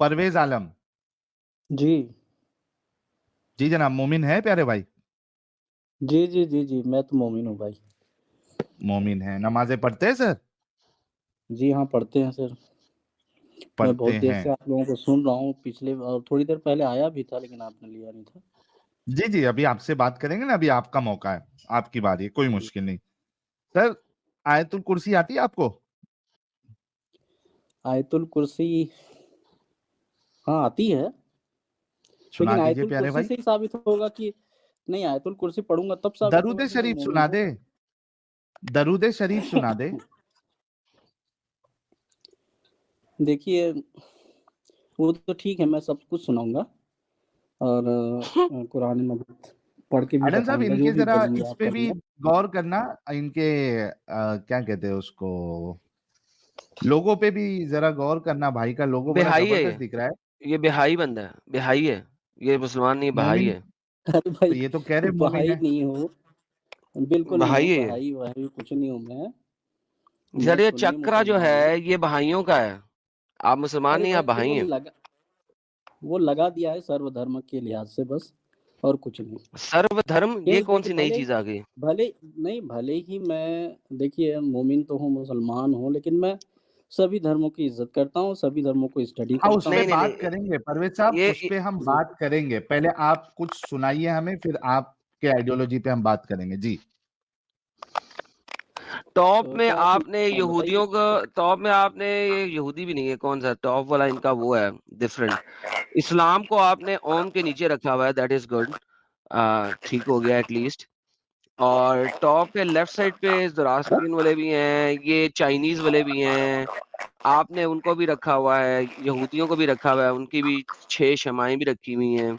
परवेज आलम। जी जी जनाब, मोमिन है प्यारे भाई? जी जी जी जी, मैं तो मोमिन हूँ भाई। मोमिन है, नमाजें पढ़ते हैं सर? जी हाँ, पढ़ते हैं सर। मैं पढ़ते बहुत देर हैं। से आप लोगों को सुन रहा हूँ, पिछले और थोड़ी देर पहले आया भी था, लेकिन आपने लिया नहीं था। जी जी, अभी आपसे बात करेंगे ना, अभी आपका मौका है, आपकी बारी है, कोई जी। मुश्किल नहीं। सर, आयतुल कुर्सी आती है आपको? आयतुल कुर्सी, हाँ आती है, सुना लेकिन दीजिए आयतुल प्यारे कुर्सी भाई। से ही साबित होगा कि नहीं, आयतुल कुर्सी पढ़ूंगा तब साबित दरूद होगा कि मैं शरीफ मोमिन सुना हूँ। दे, दरूद शरीफ सुना दे। देखिए, वो तो ठीक है, मैं सब कुछ सुनाऊंगा और कुरान मजीद पढ़ के भी आनंद साहब, बताऊंगा, जो इनके भी जरा बोलेंगे इस आप पे भी करना। गौर करना, इनके क्या कहते हैं उसको, लोगों पे भी जरा गौर करना। भाई का लोगो बड़ा बिहाई है जबरदस्त दिख रहा है। ये बिहाई बंदा है, बिहाई है, ये मुसलमान नहीं बहाई मोमिन? है। अरे तो भाई, ये तो कह रहे मोमिन भाई है। नहीं हो, बिल्कुल नहीं बहाई हूँ, है ये। भाई भाई कुछ नहीं हूँ मैं सर ये सुन्नी चक्रा जो मुसलमान हूँ। है ये बहाइयों का है, आप मुसलमान अरे नहीं आप भाई, बहाई हैं। वो लगा दिया है सर्वधर्म के लिहाज से बस, और कुछ नहीं। सर्वधर्म ये केवल कौन देखिए, सी नई भले चीज आ गई? भले नहीं, भले ही मैं देखिए मोमिन तो हूँ, मुसलमान हूँ, लेकिन मैं सभी धर्मों की इज्जत करता हूँ, सभी धर्मों को स्टडी हाँ, उस करता पे नहीं हूँ। नहीं बात नहीं करेंगे परवेज साहब, ये उस पे हम जी। बात करेंगे। पहले आप कुछ सुनाइए हमें, फिर आपके आइडियोलॉजी पे हम बात करेंगे। जी। टॉप तो में क्या आप आपने बताइए यहूदियों का, टॉप में आपने ये यहूदी भी नहीं है, कौन सा टॉप वाला इनका वो है डिफरेंट। इस्लाम को आपने ओम के नीचे रखा हुआ है, दैट इज गुड, ठीक हो गया एटलीस्ट। और टॉप पे लेफ्ट साइड पे ज़ोरास्ट्रियन वाले भी हैं, ये चाइनीज वाले भी हैं, आपने उनको भी रखा हुआ है, यहूदियों को भी रखा हुआ है, उनकी भी 6 शमाएं भी रखी हुई हैं।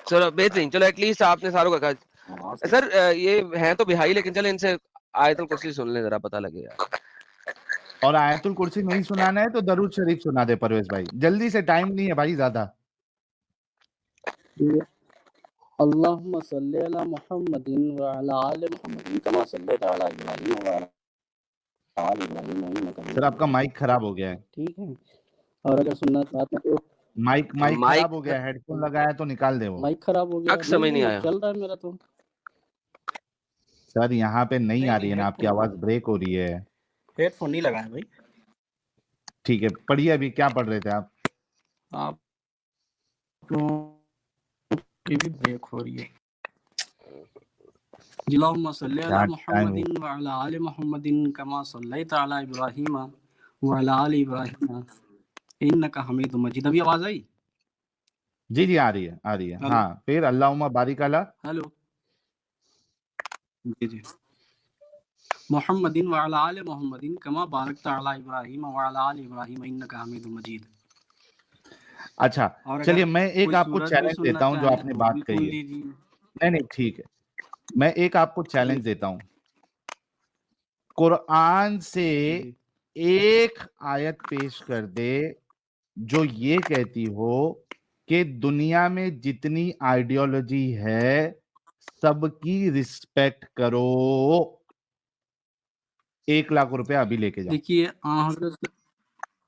चलो बेहतरीन, चलो एटलीस्ट आपने सारों का कहा। सर ये हैं तो बिहाई, लेकिन चलो इनसे आयतुल कुर्सी सुन ले, जरा पता लगे यार। और आयतुल कुर्सी नहीं सुनाना है तो दरूद शरीफ सुना दे परवेज भाई, जल्दी से, टाइम नहीं है भाई ज्यादा। अल्लाहुम्मा सल्ली अला मुहम्मदिन व अला आलि मुहम्मदिन कमा सल्लैता अला इब्राहीम व अला आलि इब्राहीम इन्नका सर हमीदुम आपका माइक मजीद। खराब हो गया है। ठीक है, और अगर सुनना चाहते हैं तो माइक माइक माइक खराब हो गया है, हेडफोन लगाया तो निकाल दे वो। माइक खराब हो गया, तक नहीं समझ नहीं नहीं आया। चल रहा है मेरा तो। सर यहाँ पे नहीं आ रही है ना, आपकी हेडफोन आवाज ब्रेक हो रही है। हेडफोन नहीं लगाया भाई। ठीक है, पढ़िए, अभी क्या पढ़ रहे थे आप? आप लोगों की भी ब्रेक हो रही है। अल्लाहुम्मा सल्ली अला क्या टाइम हो। मुहम्मदिन व अला आलि मुहम्मदिन कमा सल्लैता अला इब्राहीम व अला आलि इब्राहीम इन्नका हमीदुम मजीद। अभी आवाज आई? जी जी, आ रही है, आ रही है। हेलो हाँ, फिर अल्लाहुम्मा बारिक अला। हेलो। जी जी, मुहम्मदिन व अला आलि मुहम्मदिन कमा बारकता अला इब्राहीम व अला आलि इब्राहीम इन्नका हमीदुम मजीद। अच्छा, और अगर चलिए मैं एक कोई आपको सूरत भी चैलेंज सुनना देता हूँ जो चाहें आपने तो बात भी सुन कही है। लीजिए। नहीं नहीं, ठीक है, मैं एक आपको जी चैलेंज देता हूँ। कुरान से जी। एक आयत पेश कर दे जो ये कहती हो कि दुनिया में जितनी आइडियोलॉजी है सबकी रिस्पेक्ट करो। 1 लाख रुपया अभी लेके जाओ। देखिए,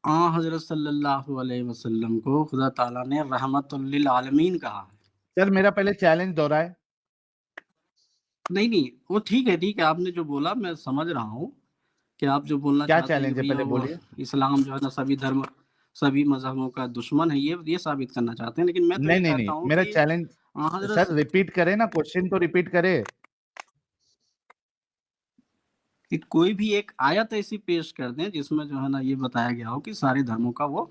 हज़रत सल्लल्लाहु अलैहि वसल्लम को खुदा ताला ने रहमतुल लिल आलमीन कहा है। सर मेरा पहले चैलेंज दोहराए। नहीं, नहीं, वो ठीक है, आपने जो बोला मैं समझ रहा हूँ कि आप जो बोलना क्या चाहते हैं कि चैलेंज है, भैया पहले वो बोलिए। इस्लाम जो है ना सभी मज़हबों का दुश्मन है, ये साबित करना चाहते हैं। लेकिन मैं तो नहीं ये नहीं कहता नहीं, हूँ मेरा कि चैलेंज, सर हज़रत रिपीट करे ना, क्वेश्चन तो रिपीट करे। कि कोई भी एक आयत ऐसी पेश कर दें जिसमें जो है ना ये बताया गया हो कि सारे धर्मों का वो,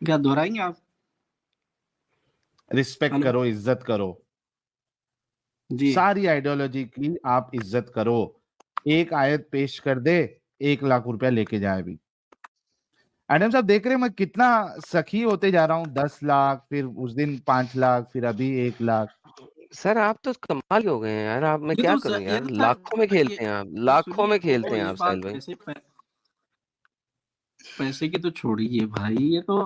क्या दोहराएंगे आप? Respect hello. करो, इज्जत करो, जी। सारी आइडियोलॉजी की आप इज्जत करो। एक आयत पेश कर दे, 1 लाख रुपया लेके जाए अभी। एडम साहब देख रहे हैं मैं कितना सखी होते जा रहा हूँ। 10 लाख, फिर उस दिन 5 लाख, फिर अभी 1 लाख। सर आप तो कमाल ही हो गए हैं यार, आप, मैं ये क्या तो करूं ये यार, तो लाखों में ये खेलते हैं आप, तो लाखों सुनिए, में खेलते तो हैं ये आप साहिल बात भाई। पैसे की तो छोड़िए भाई, ये तो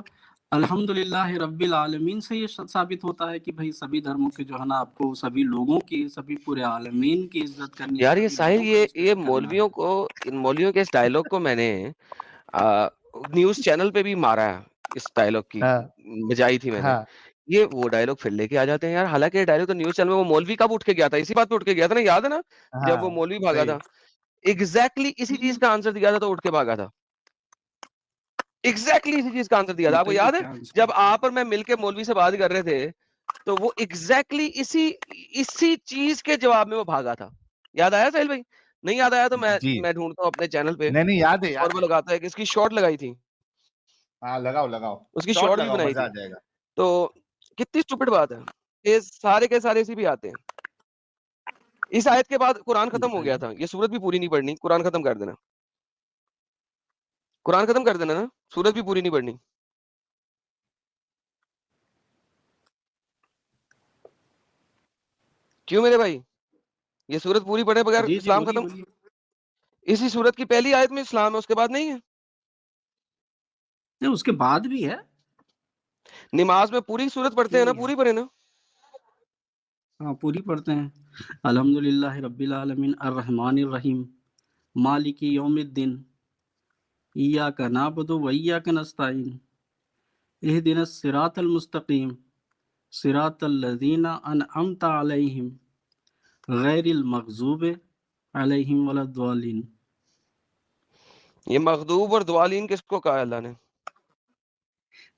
अल्हम्दुलिल्लाह रब्बिल आलमीन से ये साबित होता है कि भाई सभी धर्मों के जो है ना आपको सभी लोगों की, सभी पूरे आलमीन की इज्जत करनी है, यार ये सभी साहिल, लोगों का ये रिस्पेक्ट करना है। इन मौलवियों के इस डायलॉग को मैंने न्यूज चैनल पे भी मारा है, इस डायलॉग की हाँ, बजाई थी मैंने, हाँ, ये वो डायलॉग फिर लेके आ जाते हैं यार। हालांकि ये डायलॉग तो न्यूज़ चैनल में वो मौलवी कब उठ के गया था, इसी बात पे उठ के गया था ना, याद है ना? जब वो हाँ, मौलवी भागा सही। था, एग्ज़ैक्टली इसी चीज़ का आंसर दिया था तो उठ के भागा था। एग्ज़ैक्टली इसी चीज़ का आंसर दिया था। आपको बताइए याद है? क्या आंसर जब है? आप और मैं मिलके मौलवी से बात कर रहे थे, तो वो एग्ज़ैक्टली इसी चीज़ के जवाब में वो भागा था। याद आया साहिल भाई? नहीं याद आया तो जी। मैं ढूँढता हूँ अपने चैनल पे नहीं, नहीं, याद है, और याद वो है। लगाता है कि इसकी शॉर्ट लगाई थी। हाँ, लगाओ, लगाओ। उसकी शॉर्ट शॉर्ट भी लगाओ, बनाई मज़ा आ थी। जाएगा। तो कितनी स्टूपिड बात है। ये सारे के सारे इसी पे आते हैं। इस आयत के बाद कुरान खत्म हो गया बताइए। था। ये सूरत भी पूरी नहीं पढ़नी, कुरान खत्म कर देना। कुरान खत्म कर देना ना, सूरत भी पूरी नहीं पढ़नी। क्यों मेरे भाई? ये सूरत पूरी पढ़े बगैर जी, जी, इस्लाम बोलिए, खत्म? बोलिए। इसी सूरत की पहली आयत में इस्लाम है, उसके बाद नहीं है। नहीं, उसके बाद भी है। नमाज में पूरी सूरत पढ़ते क्यों हैं ना, नहीं है? पूरी पढ़े ना। हाँ, पूरी पढ़ते हैं। अल्हम्दुलिल्लाहि रब्बिल आलमीन अर्रहमानिर रहीम मालिकी यौमिद्दीन इय्याका नअबुदु व इय्याका नस्तईन इहदिनस सिरातल मुस्तकीम सिरातल लज़ीना अनअमता अलैहिम गैरिल मग़ज़ूबि अलैहिम वलद्दालिन। ये मग़दूब और द्वालीन किसको कहा है अल्लाह ने?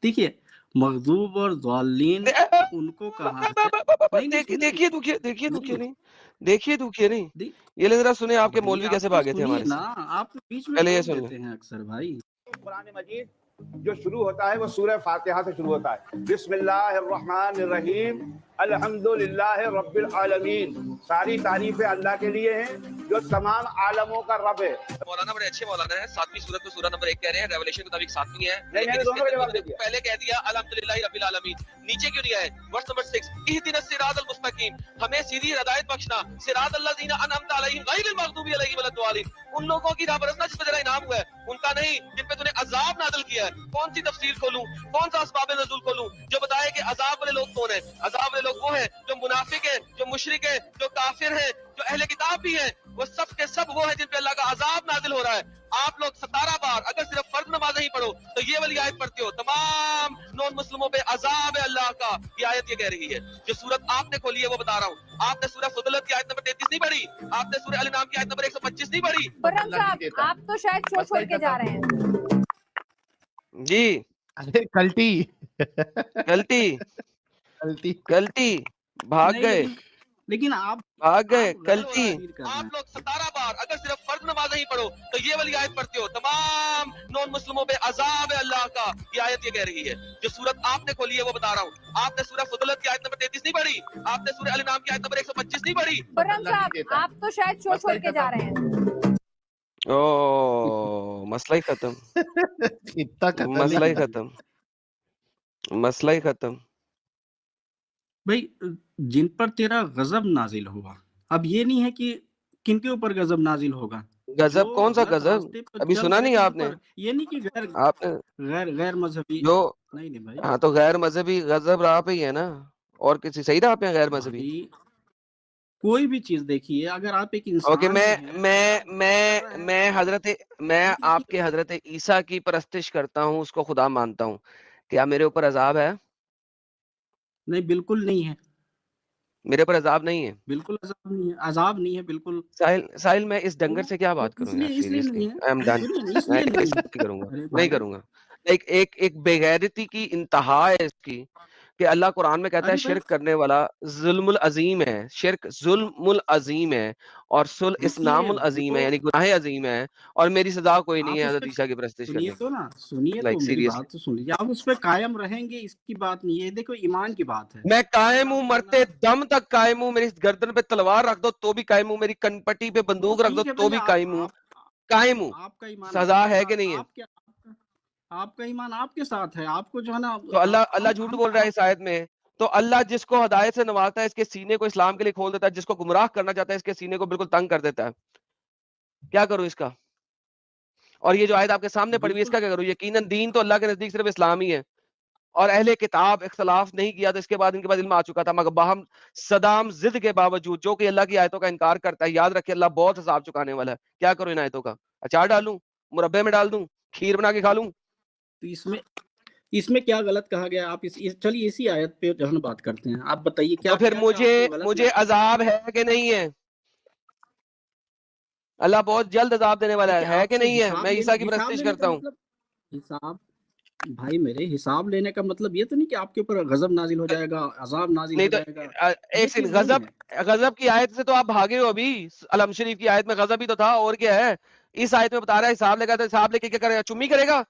देखिए, मग़ज़ूब और ज़ालिन उनको कहा है। नहीं, नहीं, देखिए सुनिए। देखिए दुखिए देखिए दुखिए नहीं, नहीं, देखिए दुखिए नहीं। दे ये ले जरा सुने आपके भाई मौलवी आप कैसे तो भागे थे सुनिए हमारे ना, से। आप बीच में पहले ये टोक सुन ले। देते हैं अक्सर भाई। कुरान मजीद जो शुरू होता है वो सूरह फातिहा से शुरू होता है। बिस्मिल्लाहिर्रहमानिर्रहीम अल्हम्दुलिल्लाह रब्बिल आलमीन। सारी तारीफें अल्लाह के लिए हैं जो तमाम आलमों का रब है। मौलाना बड़े अच्छे मौलाना है। 7वीं सूरत को सूरा नंबर 1 कह रहे हैं, रेवलेशन के मुताबिक 7वीं है। नहीं, मैंने दोनों का जवाब दे दिया। पहले कह दिया अल्हम्दुलिल्लाहि रब्बिल आलमीन, नीचे क्यों नहीं आए? वर्स नंबर 6 इहदिनस सिरातल मुस्तकीम, हमें सीधी हिदायत बख्शना, सिरातल लज़ीना अनअमता अलैहिम गैरिल मग़दूबि अलैहिम वलद्दालिन, उन लोगों की राह बरसना जिस पे तेरा इनाम हुआ है, उनका नहीं जिन पे तूने अजाब नाज़िल किया है। कौन सी तफसीर खोलूं, कौन सा असबाब नुज़ूल खोलूं जो बताए कि अजाब वाले लोग कौन है? अजाब वाले लोग वो हैं जो मुनाफिक है, जो मुशरिक है, जो काफिर है, जो अहले किताब भी है। वो सब के सब वो है जिन पे अल्लाह का अजाब नाजिल हो रहा है। आप लोग 17 बार अगर सिर्फ फर्ज नमाज नहीं पढ़ो तो ये वाली आयत पढ़ते हो, तमाम नॉन मुस्लिमों पे अजाब है अल्लाह का। ये आयत ये कह रही है। जो सूरत आपने खोली है वो बता रहा हूँ। आपने सूरह फुदलत की आयत नंबर 33 नहीं पढ़ी, आपने सूरह अल नाम की आयत नंबर 125 नहीं पढ़ी। खुर्रम अल्लाह नहीं साहब, देता। आप तो शायद छोड़ मसला छोड़ ही के जा खत्म। रहे हैं। जी, अरे कल्टी। गलती कल्टी। गलती, भाग नहीं, गए, लेकिन आप भाग गए, आप गलत गलती। तफसीर कर रहे हैं। आप लोग 17 बार अगर सिर्फ फर्ज नमाज नहीं पढ़ो तो ये वाली आयत पढ़ते हो, तमाम नॉन मुस्लिमों पे अजाब है अल्लाह का। ये आयत ये कह रही है। जो सूरत आपने खोली है वो बता रहा हूँ। आपने सूरह फुदलत की आयत नंबर 33 नहीं पढ़ी, आपने सूरह अल नाम की आयत नंबर 125 नहीं पढ़ी। खुर्रम अल्लाह नहीं साहब, देता। आप तो शायद छोड़ मसला छोड़ ही के जा खत्म। रहे हैं। ओ मसला ही खत्म, इतना खत्म मसला ही नहीं खत्म, मसला ही खत्म। भाई, जिन पर तेरा गजब नाजिल होगा। अब ये नहीं है कि किनके ऊपर गजब नाजिल होगा, गजब जो कौन सा गलत गजब? रास्ते पर अभी चल सुना रहे नहीं हैं उन आपने? पर। ये नहीं कि गैर आपने गैर गैर मजहबी। जो नहीं, नहीं भाई। हाँ तो गैर मजहबी गजब राह पे ही है ना, और किसी सही राह पे है गैर मजहबी? भाई कोई भी चीज देखिए, अगर आप एक ओके, इंसान मैं हैं, अगर मैं आप गलत कर रहे मैं हैं मैं तो हजरत मैं नहीं देखिए। आपके हजरत ईसा की परस्तिश करता हूँ, उसको खुदा मानता हूँ। क्या मेरे ऊपर अजाब है? नहीं, बिल्कुल नहीं है। मेरे ऊपर अजाब नहीं है। बिल्कुल अजाब नहीं है, अजाब नहीं है बिल्कुल। साहिल साहिल मैं इस डंगर तो से क्या तो बात करूं यार, इसलिए इसलिए सीरियसली नहीं आई एम है। डन। सुनिए ना, मैं इसलिए नहीं इससे है। नहीं करूंगा, अरे नहीं भाई, करूंगा। एक एक एक बेगैरती की इंतहा है इसकी, कि अल्लाह कुरान में कहता है अरे भाई, शिर्क करने वाला जुल्मुल अजीम है। शिर्क जुल्मुल अजीम है और सुल देखिए इस्लामुल अजीम है, वो यानी गुनाह अजीम है। और मेरी सजा कोई नहीं आप है उस हजरत पे ईसा की परस्तिश सुनिए करने तो ना, सुनिए की। तो, लाइक मेरी सीरियसली बात तो सुन लीजिए। आप उस पे कायम रहेंगे, इसकी बात नहीं है। देखो, ईमान की बात है। मैं अगर कायम हूँ, आप जो है मरते ना, दम तक कायम हूँ। मेरी गर्दन पे तलवार रख दो तो भी कायम हूँ, मेरी कनपट्टी पे वो बंदूक रख दो ठीक है तो भाई। भी आप कायम हूँ, आप कायम हूँ। आपका ईमान सजा आपके है कि साथ, नहीं है? आपका ईमान आपके साथ है। आपको जो है ना, तो अल्लाह अल्लाह हम झूठ हम बोल रहा है हम इस आयत में। तो अल्लाह जिसको हिदायत से नवाजता है, इसके सीने को इस्लाम के लिए खोल देता है, जिसको गुमराह करना चाहता है इसके सीने को बिल्कुल तंग कर देता है। क्या करूं इसका? और ये जो आयत आपके सामने पड़ी हुई है, बिल्कुल। इसका क्या करूं? यकीनन दीन तो अल्लाह के नजदीक सिर्फ इस्लाम ही है। और अहले किताब इख्तलाफ नहीं किया तो इसके बाद इनके पास इल्म आ चुका था, मगर बाहम सदाम जिद के बावजूद जो कि अल्लाह की आयतों का इनकार करता है, याद रखे अल्लाह बहुत हिसाब चुकाने वाला है। क्या करूं इन आयतों का? अचार डालूं, मुरब्बे में डाल दूं, खीर बना के खा लूं? तो इसमें इसमें क्या गलत कहा गया? आप चलिए इसी आयत पे जो है ना बात करते हैं। आप बताइए तो क्या फिर क्या क्या आपको गलत मुझे लगा? अजाब है कि नहीं है? अल्लाह बहुत जल्द अजाब देने वाला देखिए है कि आपसे नहीं है? मैं ईसा की हिसाब परस्तिश लेने का करता हूँ। मतलब हिसाब भाई मेरे हिसाब लेने का मतलब ये तो नहीं कि आपके ऊपर गजब नाजिल हो जाएगा, अजाब नाजिल नहीं हो तो जाएगा। ये एक सेकंड, चीज नहीं है। गजब की आयत से तो आप भागे हो अभी। अलम शरीफ की आयत में गजब ही तो था, और क्या है? इस आयत में बता रहा है हिसाब लेगा, तो हिसाब लेके क्या करेगा? चुम्मी करेगा?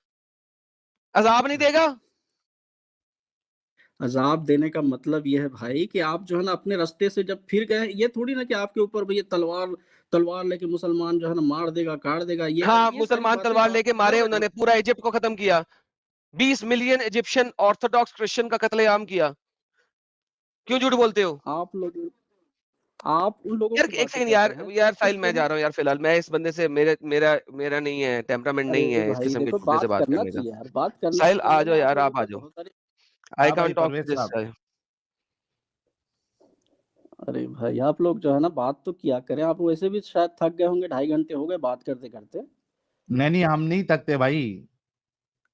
अजाब नहीं देगा? अजाब देने का मतलब ये है भाई कि आप जो है ना अपने रास्ते से जब फिर गए, ये थोड़ी ना कि आपके ऊपर भैया तलवार तलवार लेके मुसलमान जो है ना मार देगा, काट देगा। हाँ, ये सारी मुसलमान बातें तलवार तो आप लेके कर मारे, रहे उन्होंने हो। पूरा इजिप्ट को खत्म किया। 20 मिलियन इजिप्शियन ऑर्थोडॉक्स क्रिश्चियन का कत्लेआम किया। क्यों झूठ बोलते हो? आप उन लोगों यार की एक बातें सेकंड कर यार, रहे हैं यार कुछ साहिल मैं जो जा है। रहा हूँ यार, फिलहाल मैं इस बंदे से, मेरे मेरा मेरा नहीं है, टेम्परामेंट नहीं अरे है इस भाई किस्म के देखो कुत्ते से बात बात करना करने का। चाहिए यार, बात करना साहिल चाहिए। आ जाओ मैंने आप यार, लोगों आप आ को जाओ। बहुत सारे आई हाँ भाई can't talk to Parvez this. साहब, अरे भाई आप लोग जो है ना बात तो किया करें। आप वैसे भी शायद थक गए होंगे, 2.5 घंटे हो गए बात करते करते। नहीं हम नहीं थकते भाई।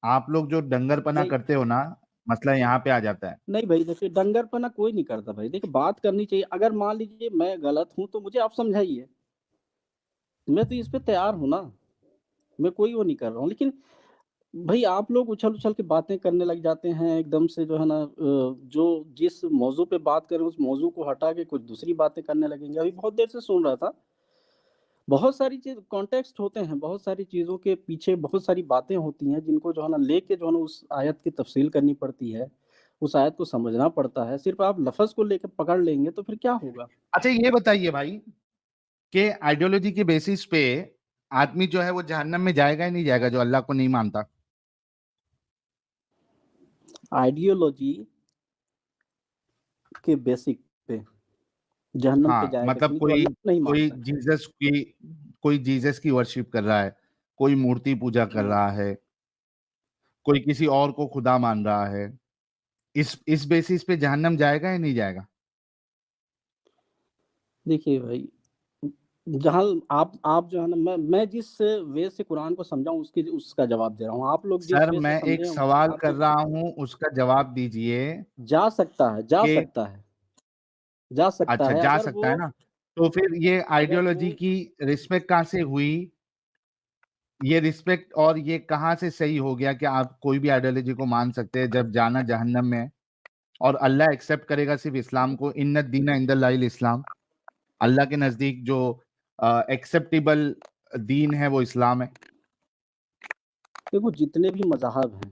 आप लोग जो डंगरपना नहीं करते हो ना, मसला यहाँ पे आ जाता है। नहीं भाई देखिए डंगरपना कोई नहीं करता भाई। देखिए बात करनी चाहिए। अगर मान लीजिए मैं गलत हूँ तो मुझे आप समझाइए, मैं तो इस पे तैयार हूँ ना। मैं कोई वो नहीं कर रहा हूँ, लेकिन भाई आप लोग उछल उछल के बातें करने लग जाते हैं एकदम से जो है ना, जो जिस मौजू पे बात करें उस मौजू को हटा के कुछ दूसरी बातें करने लगेंगे। अभी बहुत देर से सुन रहा था, बहुत सारी चीज कॉन्टेक्स्ट होते हैं, बहुत सारी चीजों के पीछे बहुत सारी बातें होती हैं जिनको जो है ना लेके जो है ना उस आयत की तफसील करनी पड़ती है, उस आयत को समझना पड़ता है। सिर्फ आप लफ्ज को लेकर पकड़ लेंगे तो फिर क्या होगा? अच्छा ये बताइए भाई कि आइडियोलॉजी के बेसिस पे आदमी जो है वो जहन्नम में जाएगा ही नहीं जाएगा जो अल्लाह को नहीं मानता? आइडियोलॉजी के बेसिक पे जहन्नम पे हाँ जाएगा कि मतलब नहीं जो कोई अल्लाह को नहीं कोई मानता है। जीसस की कोई जीसस की वर्शिप कर रहा है, कोई मूर्ति पूजा कर हाँ, रहा है, कोई किसी और को खुदा मान रहा है, इस बेसिस पे जहन्नम जाएगा या नहीं जाएगा? देखिए भाई जहाँ आप जो है ना, मैं जिस वे से कुरान को समझा हूँ उसकी उसका जवाब दे रहा हूँ। आप लोग जिस सर वे से मैं समझे एक हैं उसका सवाल कर आपको रहा हूं, उसका जवाब दीजिए जा सकता है, जा कि सकता है, जा सकता अच्छा है जा अगर सकता वो है ना? तो फिर ये अगर आइडियोलॉजी वो की रिस्पेक्ट कहाँ से हुई? ये रिस्पेक्ट और ये कहाँ से सही हो गया कि आप कोई भी आइडियोलॉजी को मान सकते हैं जब जाना जहन्नम में है? और अल्लाह एक्सेप्ट करेगा सिर्फ इस्लाम को, इन्न दीना इंदल्लाहिल इस्लाम। अल्लाह के नजदीक जो एक्सेप्टेबल दीन है वो इस्लाम है। देखो जितने भी मज़हब हैं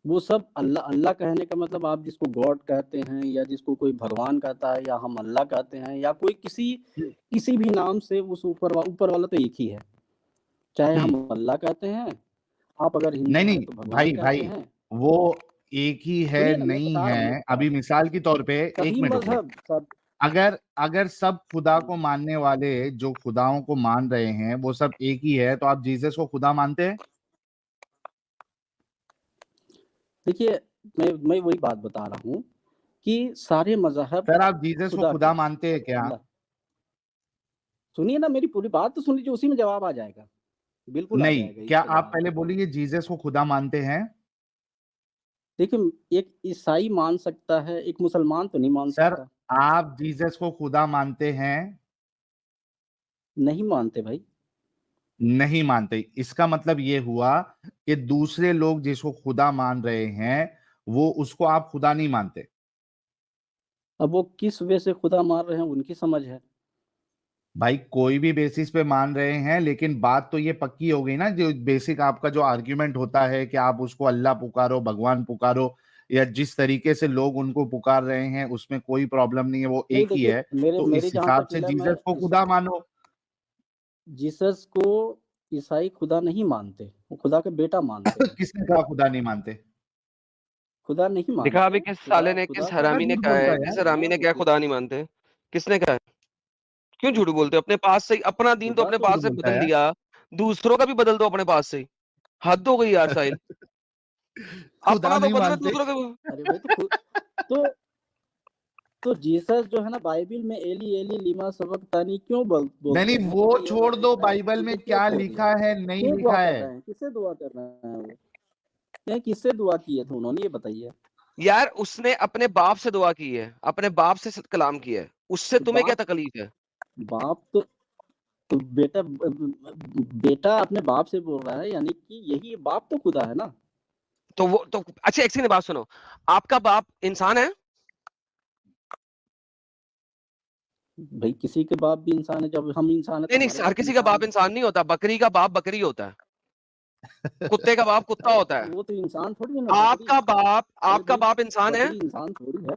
वो सब अल्लाह अल्लाह कहने का मतलब आप जिसको गॉड कहते हैं या जिसको कोई भगवान कहता है या हम अल्लाह कहते हैं या कोई किसी किसी भी नाम से उस ऊपर वाला तो एक ही है। चाहे हम्म, हम अल्लाह कहते हैं, आप अगर नहीं हिंदू हैं नहीं तो भगवान भाई कहते भाई, हैं। वो एक ही है सुनिए ना मैं नहीं बता रहा हूँ, मैं है? बता अभी रहा हूँ। मिसाल के तौर पे, एक सभी मिनट रुकिए। मज़हब सब अगर अगर सब खुदा को मानने वाले जो खुदाओं को मान रहे हैं वो सब एक ही है, तो आप जीसस को खुदा मानते हैं? देखिए मैं वही बात बता रहा हूँ कि सारे मज़हब सर आप जीसस को खुदा के खुदा हैं। मानते हैं क्या? अल्लाह सुनिए ना मेरी पूरी बात तो सुन लीजिए, उसी में जवाब आ जाएगा। बिल्कुल आ नहीं, जाएगा क्या इसका आप जवाब। पहले बोलिए जीसस को खुदा मानते हैं? देखिए एक ईसाई मान सकता है, एक मुसलमान तो नहीं मान सर सकता। आप जीसस को खुदा मानते हैं? नहीं मानते भाई। नहीं मानते, इसका मतलब ये हुआ कि दूसरे लोग जिसको खुदा मान रहे हैं वो उसको आप खुदा नहीं मानते। अब वो किस वे से खुदा मान रहे हैं उनकी समझ है। भाई कोई भी बेसिस पे मान रहे हैं, लेकिन बात तो ये पक्की हो गई ना, जो बेसिक आपका जो आर्ग्यूमेंट होता है कि आप उसको अल्लाह पुकारो, भगवान पुकारो, या जिस तरीके से लोग उनको पुकार रहे हैं उसमें कोई प्रॉब्लम नहीं है, वो नहीं एक ही देखिए है। मेरे तो मेरी इस जहाँ हिसाब तक से मिला मैं जीसस को खुदा मानो। जीसस को ईसाई खुदा नहीं मानते, वो खुदा का बेटा मानते हैं। किसने कहा खुदा नहीं मानते? खुदा नहीं दिखा मानते अभी हैं, किस खुदा साले ने, खुदा किस का क्या हरामी ने झूठ कहा बोलता है, है किस यार? हरामी खुदा ने वो क्या खुदा नहीं मानते? किसने कहा है? क्यों झूठ बोलते हो? अपने पास से अपना दीन तो खुदा अपने तो पास झूठ से बोलता है बदल यार। दिया, दूसरों का भी बदल दो अपने पास से। हद हो गई यार साहिल। खुदा अपना तो नहीं बदले, मानते। दूसरों का। अरे भाई तो तो जीसस जो है ना बाइबल में एली एली लिमा सबक्तानी क्यों नहीं बोलते नहीं, हैं? वो ये छोड़ मेरे दो, पैर बाइबल में ये क्यों क्या छोड़ दिया? लिखा है नहीं क्यों दुआ लिखा कर है। रहे हैं? किससे दुआ कर रहे हैं वो? किससे दुआ किए थे उन्होंने, ये बताइए। यार उसने अपने बाप से दुआ की है, अपने बाप से कलाम किया है, उससे तो तुम्हें क्या बाप तकलीफ है? बाप तो बेटा अपने बाप से बोल रहा है, यानी कि यही बाप तो खुदा है ना। तो वो तो अच्छा, एक सेकंड बात सुनो, आपका बाप इंसान है? भाई किसी के बाप भी इंसान है, जब हम इंसान है तो नहीं हमारे हर बाप किसी का इंसान बाप है। इंसान नहीं होता, बकरी का बाप बकरी होता है, कुत्ते का बाप कुत्ता होता है। वो तो इंसान थोड़ी है ना, बकरी। अरे आपका भाई बाप इंसान है? बकरी इंसान थोड़ी है।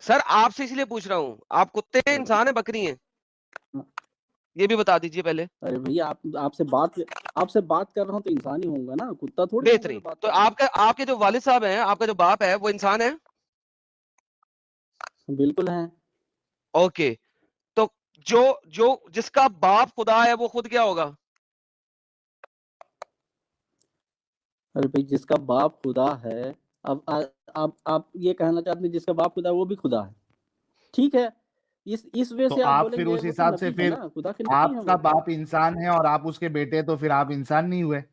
सर आपसे इसलिए पूछ रहा हूँ, आप कुत्ते हैं, इंसान है, बकरी हैं? हाँ। ये भी बता दीजिए पहले। अरे भैया आपसे बात कर रहा हूँ तो इंसान ही होऊंगा ना, कुत्ता थोड़ी होऊंगा बेहतरीन। जो बात तो कर रहा हूँ। आपके जो वालिद साहब हैं, आपका जो बाप है, वो इंसान है? बिल्कुल है। ओके। तो जो जो जिसका बाप खुदा है वो खुद क्या होगा? अरे भाई जिसका बाप खुदा है, अब आप ये कहना चाहते हैं जिसका बाप खुदा है वो भी खुदा है, ठीक है। इस वे तो से आप आप फिर बोलेंगे उस वो तो हिसाब से नबी है फिर ना, खुदा के नबी है आपका वो। बाप इंसान है और आप उसके बेटे, तो फिर आप इंसान नहीं हुए।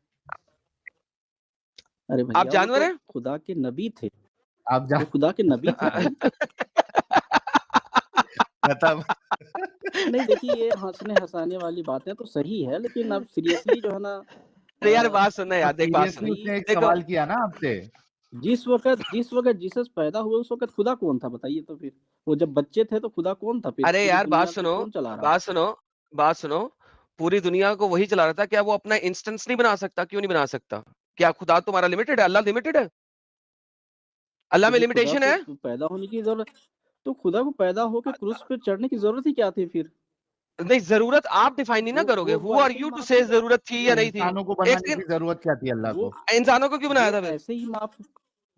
अरे आप भैया वो जानवर तो हैं? खुदा के नबी थे, आप जा वो खुदा के नबी थे भाई। मतलब नहीं देखिए, ये हंसने हंसाने वाली बातें तो सही है, लेकिन अब सीरियसली जो है ना, अरे यार बात सुनना तो यार, देख बात सुन, सीरियसली भाई उसने एक देखो सवाल किया ना आपसे। जिस वक्त जीसस पैदा हुए उस वक्त खुदा कौन था बताइए तो फिर। वो जब बच्चे थे तो खुदा कौन था, फिर अरे पूरी यार दुनिया को कौन चला रहा था। बात सुनो, पूरी दुनिया को वही चला रहा था, क्या वो अपना इंस्टेंस नहीं बना सकता? क्यों नहीं बना सकता? क्या खुदा तुम्हारा लिमिटेड है? अल्लाह लिमिटेड है? अल्लाह तो में फिर खुदा लिमिटेशन को है? पैदा होने की जरूरत, तो खुदा को पैदा होकर क्रूस पे चढ़ने की जरूरत ही क्या थी फिर। नहीं, जरूरत आप डिफाइन नहीं ना करोगे। वो हु आर ऐसे ही यू टू माफ से हो जरूरत थी या तो नहीं थी? इंसानों को एक बनाने सेकंड, की जरूरत क्या थी अल्लाह वो को? इंसानों को क्यों बनाया वो था फिर? ऐसे ही माफ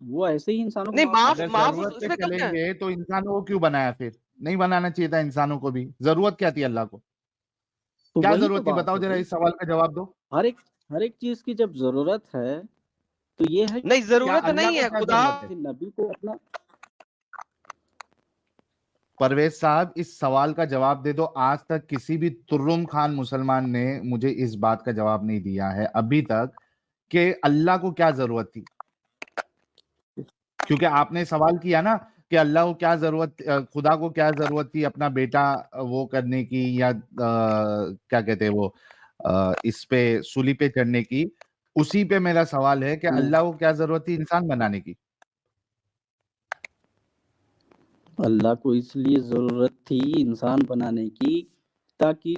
वो ऐसे ही इंसानों को नहीं, माफ कर माफ अगर सकता माफ है। जरूरत पे उसमें कमी है? चलेंगे तो इंसानों को क्यों बनाया फिर? नहीं बनाना चाहिए था इंसानों को भी। जरूरत क्या थी अल्लाह को? तो क्या वही तो जरूरत थी बात बताओ है जरा, भाई, इस सवाल का जवाब दो। हर एक चीज की जब जरूरत है तो ये है नहीं क्या जरूरत अल्लाह नहीं को है क्या खुदा। जरूरत है? कि नबी को अपना। परवेज साहब, इस सवाल का जवाब दे दो। आज तक किसी भी तुर्रुम खान मुसलमान ने मुझे इस बात का जवाब नहीं दिया है अभी तक कि अल्लाह को क्या जरूरत थी। क्योंकि आपने सवाल किया ना कि अल्लाह को क्या जरूरत, खुदा को क्या जरूरत थी अपना बेटा वो करने की, या क्या कहते हैं वो, इस पे सूली पे चढ़ने की। उसी पे मेरा सवाल है कि अल्लाह को क्या जरूरत थी इंसान बनाने की? अल्लाह को इसलिए जरूरत थी इंसान बनाने की ताकि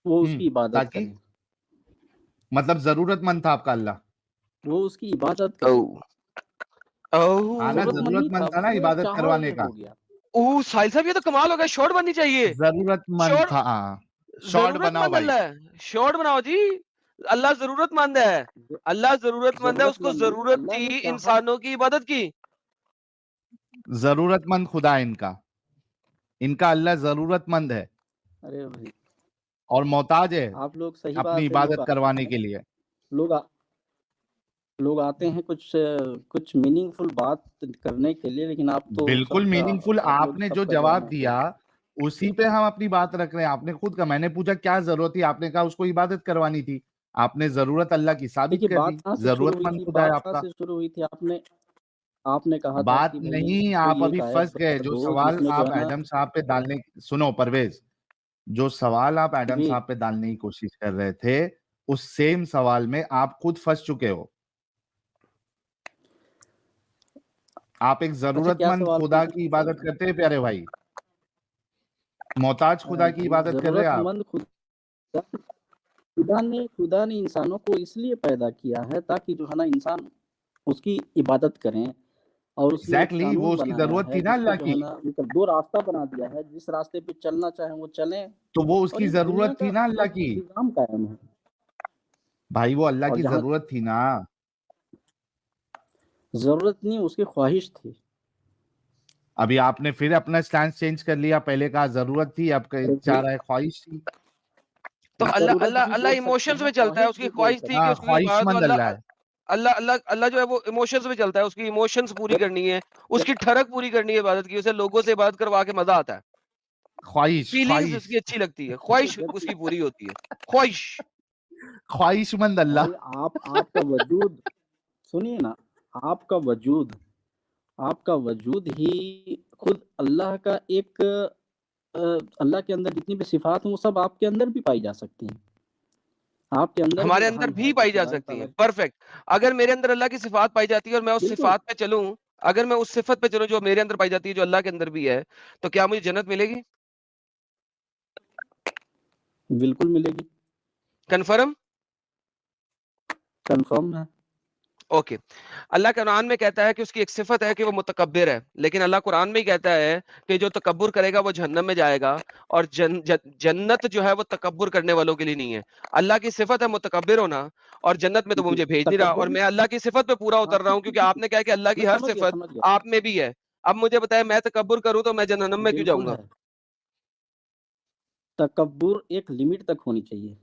वो उसकी इबादत ताकि करे, मतलब जरूरतमंद था आपका अल्लाह? वो उसकी इबादत ओ करे। ओ हाँ ना, जरूरतमंद नहीं था, जरूरतमंद था ना वो इबादत चाहा और करवाने ये का। हो गया। ओ साहिल साहब, ये तो कमाल हो गया, शॉर्ट बननी चाहिए। जरूरतमंद शॉर्ट, था, हाँ। शॉर्ट बनाओ जरूरतमंद भाई। अल्लाह है, शॉर्ट बनाओ जी। अल्लाह जरूरतमंद है, अल्लाह जरूरतमंद है, उसको जरूरतमंद नहीं, जरूरत अल्लाह थी ने चाहा। इंसानों की इबादत की। जरूरतमंद खुदा है इनका, इनका अल्लाह जरूरतमंद है अरे भाई और मोहताज है आप लोग, सही अपनी बात है, इबादत करवाने के लिए। लोग आ, लोग आते हैं कुछ मीनिंगफुल बात करने के लिए, लेकिन आप तो बिल्कुल सबका मीनिंगफुल, आप लोग आपने जो सबका जवाब जवाब देते दिया हैं। उसी पे हम अपनी बात रख रहे हैं। आपने खुद कहा, मैंने पूछा क्या जरूरत थी, आपने कहा उसको इबादत करवानी थी। आपने जरूरत अल्लाह की साबित देखिए कर दी, जरूरतमंद खुदा है आपका। आपने आपने कहा था बात कि भाई नहीं, आप कोई एक अभी आयत फंस गए। बता जो दो सवाल जिसमें जो आप है ना। एडम साहब पे डालने, सुनो परवेज, जो सवाल आप एडम जी साहब पे डालने की कोशिश कर रहे थे, उस सेम सवाल में आप खुद फंस चुके हो। आप एक अच्छा, क्या जरूरतमंद सवाल खुदा पूछे? की इबादत करते हैं प्यारे भाई, मोहताज खुदा अरे की भाई इबादत कर रहे हैं आप। जरूरतमंद खुदा ने इंसानों को इसलिए पैदा किया है ताकि जो है ना इंसान उसकी इबादत करें, और उसने एक एग्जैक्टली, वो कानून उसकी बनाया जरूरत है थी ना जिसपे अल्लाह जो है की। ना मतलब दो रास्ता बना दिया है, जिस रास्ते पे चलना चाहे वो चलें, तो वो और उसकी इस दुनिया जरूरत थी का ना अल्लाह एक की। निजाम कायम है। भाई वो अल्लाह और की जहाँ जरूरत थी ना। जरूरत नहीं, उसकी ख्वाहिश थी। अभी आपने फिर अपना स्टैंड चेंज कर लिया, पहले कहा जरूरत थी, अब अरे चाह भाई रहा है ख्वाहिश थी। तो अल्लाह जरूरत अल्लाह भी अल्लाह बोल सकते इमोशंस हैं, में चलता है, ख्वाहिश उसकी भी बोल ख्वाहिश थी कि हाँ, उसकी इबादत हो। ख्वाहिशमंद अल्लाह अल्लाह है। अल्लाह अल्लाह अल्लाह जो है वो इमोशंस में चलता है, उसकी इमोशंस पूरी सकते करनी है, हैं। उसकी ठरक पूरी करनी है इबादत की, उसे लोगों से इबादत करवा के मजा आता है, ख्वाहिश फीलिंग्स ख्वाहिश उसकी अच्छी लगती है, ख्वाहिश जब उसकी पूरी होती है, ख्वाहिश। ख्वाहिशमंद अल्लाह। भाई आपका वजूद, सुनिए ना, आपका वजूद ही खुद अल्लाह का एक अल्लाह के अंदर जितनी भी सिफात हैं वो सब आपके अंदर भी पाई जा सकती हैं। आपके अंदर भी हमारे अंदर रहम भी है तो पाई जा खुदा सकती ताला है। परफेक्ट। अगर मेरे अंदर अल्लाह की सिफात पाई जाती है और मैं उस बिल्कुल सिफात पे चलूं, अगर मैं उस सिफत पे चलूं जो मेरे अंदर पाई जाती है, जो अल्लाह के अंदर भी है, तो क्या मुझे जन्नत मिलेगी? बिल्कुल मिलेगी, कन्फर्म? कंफर्म है। ओके। अल्लाह कुरान में कहता है कि उसकी एक सिफत है कि वो मुतकब्बिर है, लेकिन अल्लाह कुरान में ही कहता है कि जो तकब्बुर करेगा वो जहन्नम में जाएगा, और जन्नत जो है वो तकब्बुर करने वालों के लिए नहीं है। अल्लाह की सिफत है मुतकब्बिर होना, और जन्नत में तो वो जी, मुझे भेज नहीं रहा, और तकब्बुर मैं अल्लाह की सिफत पे पूरा हाँ, उतर रहा हूँ, ठीक, क्योंकि ठीक, आपने कहा कि अल्लाह की मैं हर समझ गया, सिफत समझ गया। आप में भी है। अब मुझे बताएं, मैं तकब्बुर करूं तो मैं जहन्नम में क्यों बिल्कुल जाऊंगा? है। तकब्बुर एक लिमिट तक होनी चाहिए,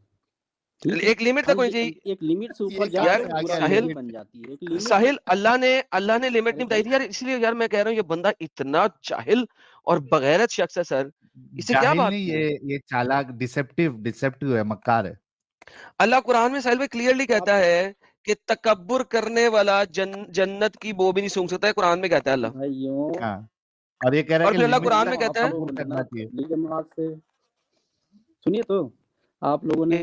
ठीक है? एक लिमिट तक होनी चाहिए। एक लिमिट से ऊपर ये जाके कहाँ यार से वो आ गया बुराई साहिल, बन जाती है। एक लिमिट साहिल, से अल्लाह ने लिमिट अरे नहीं बताई भाई थी यार, इसलिए यार मैं कह रहा हूँ ये बंदा इतना जाहिल और बगैरत शख्स है सर, इसे क्या जाहिल बात नहीं, की है? ये चालाक, डिसेप्टिव है, मक्कार है। अल्लाह कुरान में साहिल में क्लियरली तो कहता आप है कि तकब्बुर करने वाला जन्नत की बो भी नहीं सूंघ सकता है, कुरान में कहता है अल्लाह। भाइयों, हाँ, और ये कह रहा है और कि फिर अल्लाह लिमिट कुरान भाइयों में तक कहता आप है, लोगों तकब्बुर ने ना करना चाहिए। तबलीग जमात से सुनिए तो, आप लोगों ने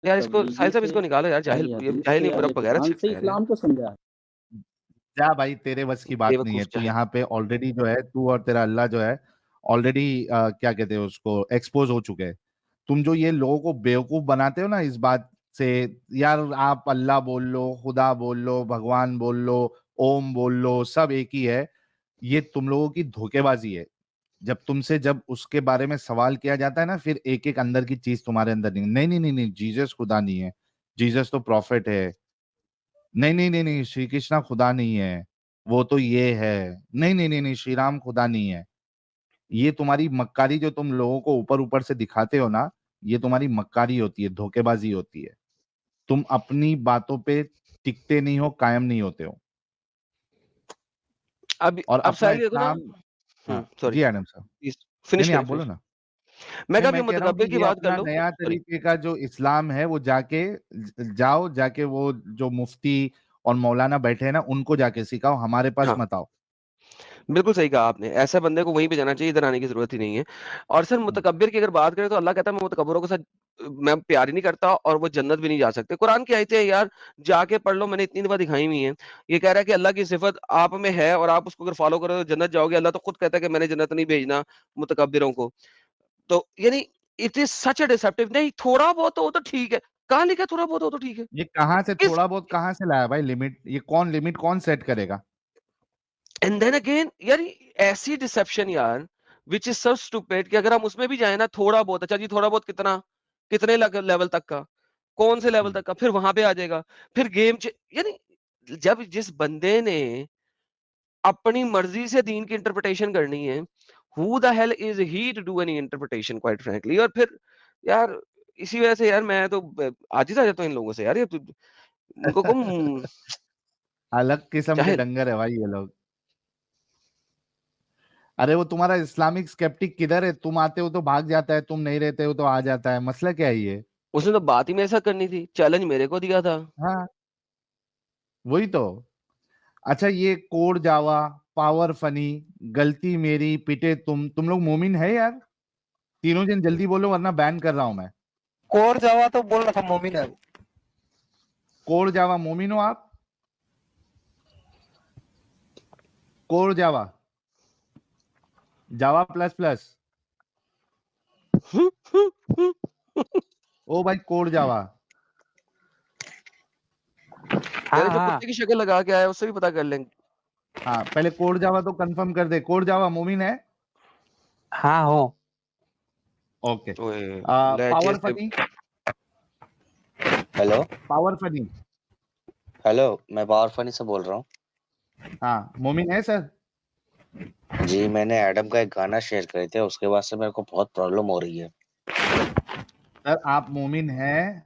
यार इसको तबलीगी साहिल साहब से, इसको निकालो यार, जाहिल, अहले ये हदीस जाहिल से, नहीं, बड़ा अहले बगैरत कुरान शख्स से है यार ये। इस्लाम को समझा है। जा भाई, तेरे बस की बात नहीं है। बेवकूफ तू जाहिल। यहाँ पे ऑलरेडी जो है, तू और तेरा अल्लाह जो है ऑलरेडी क्या कहते हैं उसको, एक्सपोज हो चुके हैं। तुम जो ये लोगों को बेवकूफ बनाते हो ना इस बात से, यार आप अल्लाह बोल लो, खुदा बोल लो, भगवान बोल लो, ओम बोल लो, सब एक ही है। ये तुम लोगों की धोखेबाजी है। जब उसके बारे में सवाल किया जाता है ना, फिर एक एक अंदर की चीज तुम्हारे अंदर नहीं, नहीं नहीं नहीं नहीं, जीसस खुदा नहीं है, जीसस तो प्रॉफिट है, नहीं नहीं नहीं नहीं, श्री कृष्णा खुदा नहीं है, वो तो ये है, नहीं नहीं नहीं नहीं, श्री राम खुदा नहीं है। ये तुम्हारी मक्कारी जो तुम लोगों को ऊपर ऊपर से दिखाते हो ना, ये तुम्हारी मक्कारी होती है, धोखेबाजी होती है। तुम अपनी बातों पे टिकते नहीं हो, कायम नहीं होते हो, और अब अपना साहिल देखो ना, इस्लाम। हाँ सॉरी, जी आनंद साहब, फिनिश नहीं नहीं, आप करें बोलो फिनिश। ना। मैं नहीं, कहा अब ये मैं कह रहा हूँ मुतकब्बिर कि की ये बात कर अपना लो, नया सॉरी। तरीके का जो इस्लाम है वो जाओ जाके वो जो मुफ्ती और मौलाना बैठे हैं ना, उनको जाके सिखाओ, हमारे पास हाँ, मत आओ। बिल्कुल सही कहा आपने, ऐसे बंदे को वहीं पे जाना चाहिए, इधर आने की जरूरत ही नहीं है। और सर हम्म, मुतकब्बिर की अगर बात करें तो अल्लाह कहता है मैं मुतकब्बिरों के साथ मैं प्यार ही नहीं करता, और वो जन्नत भी नहीं जा सकते। कुरान की आयतें हैं यार, जाके पढ़ लो, मैंने इतनी दफा दिखाई हुई हैं। ये कह रहा है कि अल्लाह की सिफत आप में है और आप उसको अगर फॉलो करो तो जन्नत जाओगे। अल्लाह तो खुद कहता है कि मैंने जन्नत नहीं भेजना मुतकब्बिरों को। तो यानी it is such a deceptive. नहीं, थोड़ा बहुत हो तो ठीक है, कहाँ लिखा है थोड़ा बहुत हो तो ठीक है? ये कहाँ से किस थोड़ा बहुत कहाँ से लाया भाई लिमिट? ये कौन लिमिट कौन सेट करेगा? एंड देन अगेन यार, ऐसी डिसेप्शन यार, विच इज सो स्टूपिड कि अगर हम उसमें भी जाए ना, थोड़ा बहुत, अच्छा जी थोड़ा बहुत कितना, कितने लेवल तक का, कौन से लेवल हम्म, तक का, फिर वहां पे आ जाएगा। फिर यानी जब जिस बंदे ने अपनी मर्जी से दीन की इंटरप्रिटेशन करनी है, who the hell is he to do any interpretation quite frankly. और फिर यार इसी वजह से यार मैं तो आजिज आ जाता हूँ इन लोगों से यार, ये इनको कम अलग किस्म के चाहे। डंगर है भाई ये लोग। अरे वो तुम्हारा इस्लामिक स्केप्टिक किधर है? तुम आते हो तो भाग जाता है, तुम नहीं रहते हो तो आ जाता है, मसला क्या है ये? उसने तो बात ही मेरे साथ करनी थी, चैलेंज मेरे को दिया था। हाँ, वही तो। अच्छा, ये कोड जावा, पावर फनी, गलती मेरी, पिटे तुम लोग मोमिन है यार? तीनों जन जल्दी बोलो वरना बैन कर रहा हूं मैं। कोर जावा तो बोल रहा था मोमिन है। कोड जावा मोमिन हो आप? कोड जावा, जावा प्लस प्लस, ओ भाई कोड जावा। यार हाँ जो हाँ कुत्ते की शक्ल लगा के आया उससे भी पता कर लेंगे। हाँ, पहले कोड जावा तो कंफर्म कर दे, कोड जावा मोमिन है? हाँ हो। ओके। ओए लहजे पावर से। Funny, hello power funny, hello, मैं पावर फनी से बोल रहा हूँ। हाँ मोमिन है सर? जी, मैंने एडम का एक गाना शेयर करे थे, उसके बाद से मेरे को बहुत प्रॉब्लम हो रही है। सर आप मोमिन हैं?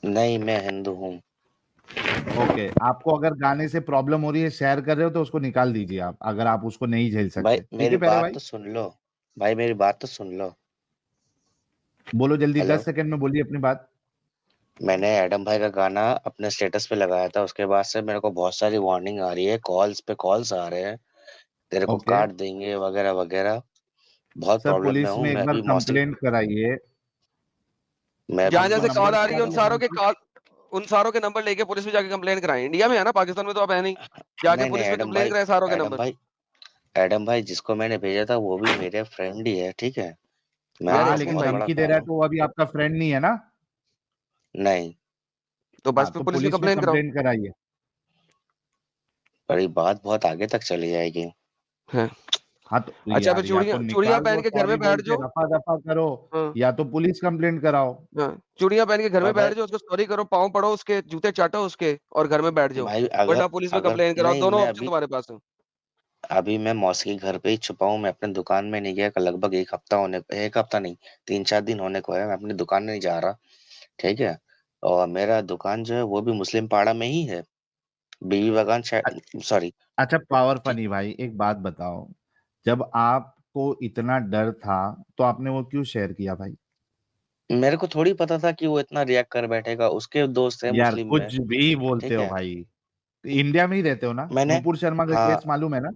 नहीं, मैं हिंदू हूँ। ओके, आपको अगर गाने से प्रॉब्लम हो रही है, शेयर कर रहे हो तो उसको निकाल दीजिए आप, अगर आप उसको नहीं झेल भाई सकते। ठीक मेरी है प्यारे बात भाई, तो सुन लो। भाई मेरी बात तो सुन लो। बोलो जल्दी, हेलो 10 सेकंड में बोलिए अपनी बात। मैंने एडम भाई का गाना अपने स्टेटस पे लगाया था, उसके बाद से मेरे को बहुत सारी वार्निंग आ रही है, कॉल्स पे कॉल्स आ रहे हैं, तेरे को ओके काट देंगे वगैरह वगैरह। बहुत सर, प्रॉब्लम में पुलिस हूँ में मैं एक बार अभी मौसी। कंप्लेंट कराइए। मैं जहां अभी जहां आपको से नंबर कॉल आ मिला रही है था मोहन की? उन सारों के नंबर लेके पुलिस में जाके कंप्लेन कराएं। इंडिया में है ना, पाकिस्तान में तो आप है नहीं। जाके नहीं नहीं, पुलिस में कंप्लेन कराएं सारों के नंबर। एडम भाई जिसको मैंने भेजा था वो भी मेरे फ्रेंड ही है, ठीक है। मैं यार हाँ, आपका यासीन लेकिन बहुत भाई, बड़ा धमकी दे फैन रहा है हूँ। तो वो अभी आपका फ्रेंड नहीं है ना। नहीं, तो बस हाँ, पे तो पुलिस में पुलिस में कंप्लेन कराओ। कंप्लेंट कराइए। पर ये बात बहुत आगे तक चली जाएगी। हाँ। हाँ, तो अच्छा, फिर यार या तो चूड़ियां चूड़ियां निकाल पहन दो, के घर में सॉरी बैठ बोल के जाओ। रफा दफा करो, हाँ, या तो पुलिस कंप्लेंट कराओ। हाँ, चूड़ियां पहन के घर में पर बैठ भाई, जाओ, उसको सॉरी करो, पाँव पड़ो उसके, जूते चाटो उसके और घर में बैठ जाओ। भाई वरना अगर पुलिस में अगर कंप्लेन कराओ, नहीं, दोनों मैं ऑप्शन अभी तुम्हारे पास है। अभी मैं मौसी के घर पे ही छुपा हूँ, मैं अपने दुकान में नहीं गया, लगभग एक हफ्ता नहीं, 3-4 दिन होने को है, मैं अपनी दुकान नहीं जा रहा, ठीक है। और मेरा दुकान जो है वो भी मुस्लिम पाड़ा में ही है, बीवी बागान, सॉरी। अच्छा पावर ठीक। फनी भाई, एक बात बताओ, जब आपको इतना डर था तो आपने वो क्यों शेयर किया भाई? मेरे को थोड़ी पता था कि वो इतना रिएक्ट कर बैठेगा, उसके दोस्त है यार मुस्लिम में, कुछ भी बोलते ठीक हो है। भाई। इंडिया में ही रहते हो ना? मैंने नुपुर शर्मा का हाँ केस मालूम है ना?